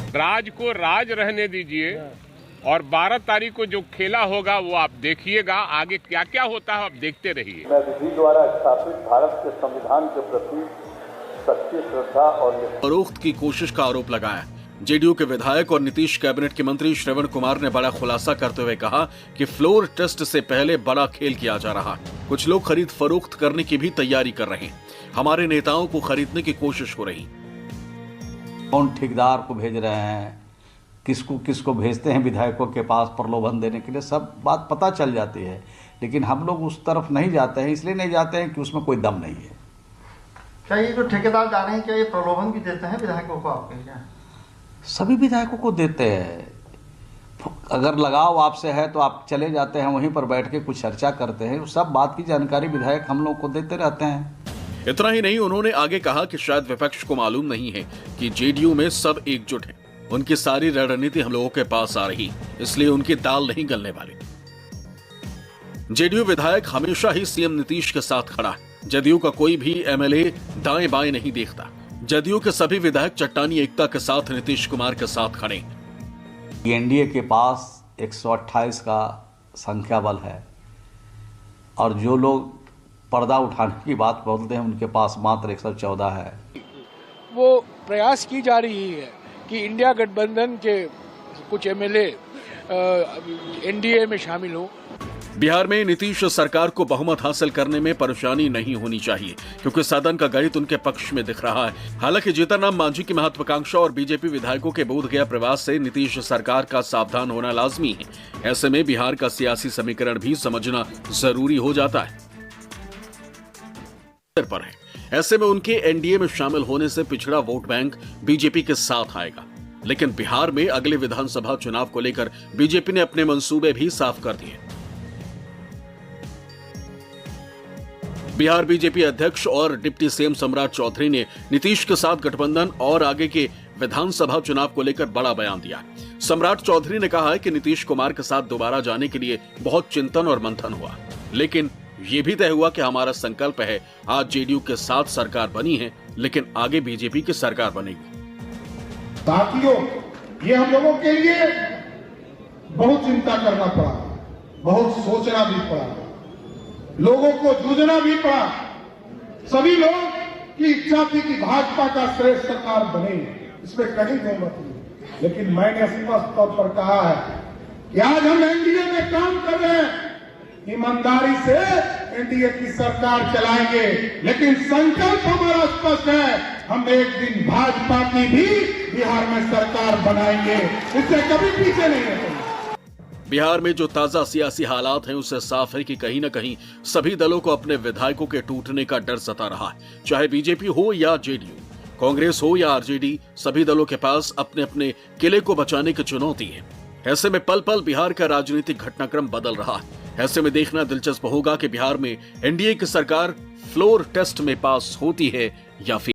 राज को राज रहने दीजिए और 12 तारीख को जो खेला होगा वो आप देखिएगा। आगे क्या क्या होता है आप देखते रहिए। मैं विधि द्वारा स्थापित भारत के संविधान के प्रति सच्ची श्रद्धा और फरोख्त की कोशिश का आरोप लगाया। जेडीयू के विधायक और नीतीश कैबिनेट के मंत्री श्रवण कुमार ने बड़ा खुलासा करते हुए कहा कि फ्लोर टेस्ट से पहले बड़ा खेल किया जा रहा है। कुछ लोग खरीद फरोख्त करने की भी तैयारी कर रहे हैं। हमारे नेताओं को खरीदने की कोशिश हो रही। कौन ठेकेदार को भेज रहे हैं, किसको भेजते हैं विधायकों के पास प्रलोभन देने के लिए, सब बात पता चल जाती है। लेकिन हम लोग उस तरफ नहीं जाते हैं, इसलिए नहीं जाते हैं कि उसमें कोई दम नहीं है। क्या ये जो ठेकेदार जा रहे हैं, क्या ये प्रलोभन भी देते हैं विधायकों को? आपके क्या सभी विधायकों को देते हैं। अगर लगाव आपसे है तो आप चले जाते हैं, वहीं पर बैठ के कुछ चर्चा करते हैं। सब बात की जानकारी विधायक हम लोग को देते रहते हैं। इतना ही नहीं, उन्होंने आगे कहा कि शायद विपक्ष को मालूम नहीं है कि जेडीयू में सब एकजुट हैं। उनकी सारी रणनीति हम लोगों के पास आ रही, इसलिए उनकी दाल नहीं गलने वाली। जेडीयू विधायक हमेशा ही सीएम नीतीश के साथ खड़ा है। जदयू का कोई भी एमएलए दाएं बाएं नहीं देखता। जदयू के सभी विधायक चट्टानी एकता के साथ नीतीश कुमार के साथ खड़े। एनडीए के पास 128 का संख्या बल है और जो लोग पर्दा उठाने की बात बोलते हैं उनके पास मात्र 114 है। वो प्रयास की जा रही है कि इंडिया गठबंधन के कुछ एमएलए एनडीए में शामिल हो। बिहार में नीतीश सरकार को बहुमत हासिल करने में परेशानी नहीं होनी चाहिए, क्योंकि सदन का गणित उनके पक्ष में दिख रहा है। हालांकि जीतनराम मांझी की महत्वाकांक्षा और बीजेपी विधायकों के बोधगया प्रवास से नीतीश सरकार का सावधान होना लाजमी है। ऐसे में बिहार का सियासी समीकरण भी समझना जरूरी हो जाता है। पर है, ऐसे में उनके एनडीए में शामिल होने से पिछड़ा वोट बैंक बीजेपी के साथ आएगा। लेकिन बिहार में अगले विधानसभा चुनाव को लेकर बीजेपी ने अपने मंसूबे भी साफ कर दिए। बिहार बीजेपी अध्यक्ष और डिप्टी सीएम सम्राट चौधरी ने नीतीश के साथ गठबंधन और आगे के विधानसभा चुनाव को लेकर बड़ा बयान दिया। सम्राट चौधरी ने कहा है कि नीतीश कुमार के साथ दोबारा जाने के लिए बहुत चिंतन और मंथन हुआ, लेकिन ये भी तय हुआ कि हमारा संकल्प है। आज जेडीयू के साथ सरकार बनी है, लेकिन आगे बीजेपी की सरकार बनेगी। साथियों, ये हम लोगों के लिए बहुत चिंता करना पड़ा, बहुत सोचना भी पड़ा, लोगों को जूझना भी पड़ा। सभी लोग की इच्छा थी कि भाजपा का श्रेष्ठ सरकार बने, इसमें कहीं सहमत नहीं। लेकिन मैंने स्पष्ट तौर पर कहा है कि आज हम एनडीए में काम कर रहे हैं, ईमानदारी से एनडीए की सरकार चलाएंगे, लेकिन संकल्प हमारा स्पष्ट है, हम एक दिन भाजपा की भी बिहार में सरकार बनाएंगे, इससे कभी पीछे नहीं हटेंगे। बिहार में जो ताजा सियासी हालात हैं, उससे साफ है कि कहीं न कहीं सभी दलों को अपने विधायकों के टूटने का डर सता रहा है। चाहे बीजेपी हो या जेडीयू, कांग्रेस हो या आरजेडी, सभी दलों के पास अपने अपने किले को बचाने की चुनौती है। ऐसे में पल पल बिहार का राजनीतिक घटनाक्रम बदल रहा है। ऐसे में देखना दिलचस्प होगा कि बिहार में एनडीए की सरकार फ्लोर टेस्ट में पास होती है या फिर